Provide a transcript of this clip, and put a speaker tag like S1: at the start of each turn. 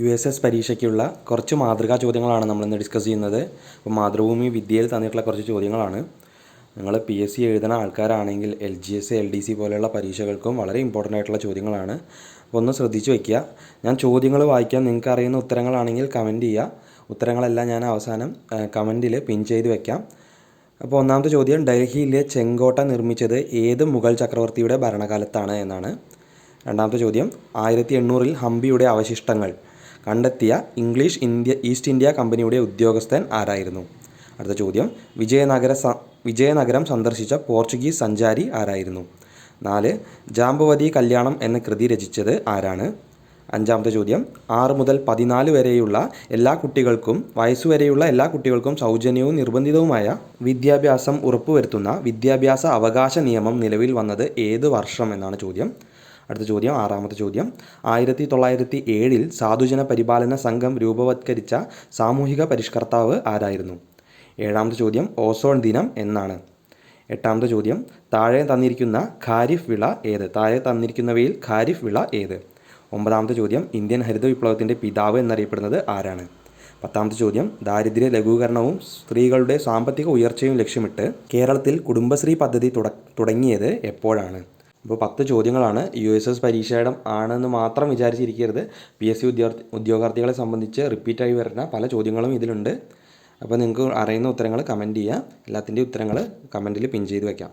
S1: USS പരീക്ഷയ്ക്കുള്ള കുറച്ച് മാതൃകാ ചോദ്യങ്ങളാണ് നമ്മളിന്ന് ഡിസ്കസ് ചെയ്യുന്നത്. അപ്പോൾ മാതൃഭൂമി വിദ്യയിൽ തന്നിട്ടുള്ള കുറച്ച് ചോദ്യങ്ങളാണ്. നിങ്ങൾ PSC എഴുതുന്ന ആൾക്കാരാണെങ്കിൽ LGS LDC പോലെയുള്ള പരീക്ഷകൾക്കും വളരെ ഇമ്പോർട്ടൻ്റ് ആയിട്ടുള്ള ചോദ്യങ്ങളാണ്. അപ്പോൾ ഒന്ന് ശ്രദ്ധിച്ച് വയ്ക്കുക. ഞാൻ ചോദ്യങ്ങൾ വായിക്കാൻ നിങ്ങൾക്ക് അറിയുന്ന ഉത്തരങ്ങളാണെങ്കിൽ കമൻറ്റ് ചെയ്യുക. ഉത്തരങ്ങളെല്ലാം ഞാൻ അവസാനം കമൻറ്റിൽ പിൻ ചെയ്ത് വയ്ക്കാം. അപ്പോൾ ഒന്നാമത്തെ ചോദ്യം, ഡൽഹിയിലെ ചെങ്കോട്ട നിർമ്മിച്ചത് ഏത് മുഗൾ ചക്രവർത്തിയുടെ ഭരണകാലത്താണ് എന്നാണ്. രണ്ടാമത്തെ ചോദ്യം, 1800-ൽ ഹംപിയുടെ അവശിഷ്ടങ്ങൾ കണ്ടെത്തിയ ഇംഗ്ലീഷ് ഈസ്റ്റ് ഇന്ത്യ കമ്പനിയുടെ ഉദ്യോഗസ്ഥൻ ആരായിരുന്നു? അടുത്ത ചോദ്യം, വിജയനഗരം സന്ദർശിച്ച പോർച്ചുഗീസ് സഞ്ചാരി ആരായിരുന്നു? 4, ജാംബവതി കല്യാണം എന്ന കൃതി രചിച്ചത് ആരാണ്? അഞ്ചാമത്തെ ചോദ്യം, 6 മുതൽ 14 വരെയുള്ള എല്ലാ കുട്ടികൾക്കും വയസ്സുവരെയുള്ള എല്ലാ കുട്ടികൾക്കും സൗജന്യവും നിർബന്ധിതവുമായ വിദ്യാഭ്യാസം ഉറപ്പുവരുത്തുന്ന വിദ്യാഭ്യാസ അവകാശ നിയമം നിലവിൽ വന്നത് ഏത് വർഷം എന്നാണ് ചോദ്യം. അടുത്ത ചോദ്യം, ആറാമത്തെ ചോദ്യം, 1907-ൽ സാധുജന പരിപാലന സംഘം രൂപവത്കരിച്ച സാമൂഹിക പരിഷ്കർത്താവ് ആരായിരുന്നു? ഏഴാമത്തെ ചോദ്യം, ഓസോൺ ദിനം എന്നാണ്? എട്ടാമത്തെ ചോദ്യം, താഴെ തന്നിരിക്കുന്നവയിൽ ഖാരിഫ് വിള ഏത്? ഒമ്പതാമത്തെ ചോദ്യം, ഇന്ത്യൻ ഹരിത വിപ്ലവത്തിൻ്റെ പിതാവ് എന്നറിയപ്പെടുന്നത് ആരാണ്? പത്താമത്തെ ചോദ്യം, ദാരിദ്ര്യ ലഘൂകരണവും സ്ത്രീകളുടെ സാമ്പത്തിക ഉയർച്ചയും ലക്ഷ്യമിട്ട് കേരളത്തിൽ കുടുംബശ്രീ പദ്ധതി തുടങ്ങിയത് എപ്പോഴാണ്? അപ്പോൾ 10 ചോദ്യങ്ങളാണ്. USS പരീക്ഷയുടെ ആണെന്ന് മാത്രം വിചാരിച്ചിരിക്കരുത്. PSC ഉദ്യോഗാർത്ഥികളെ സംബന്ധിച്ച് റിപ്പീറ്റായി വരുന്ന പല ചോദ്യങ്ങളും ഇതിലുണ്ട്. അപ്പോൾ നിങ്ങൾക്ക് അറിയുന്ന ഉത്തരങ്ങൾ കമൻറ്റ് ചെയ്യുക. എല്ലാത്തിൻ്റെയും ഉത്തരങ്ങൾ കമൻറ്റിൽ പിൻ ചെയ്ത് വയ്ക്കാം.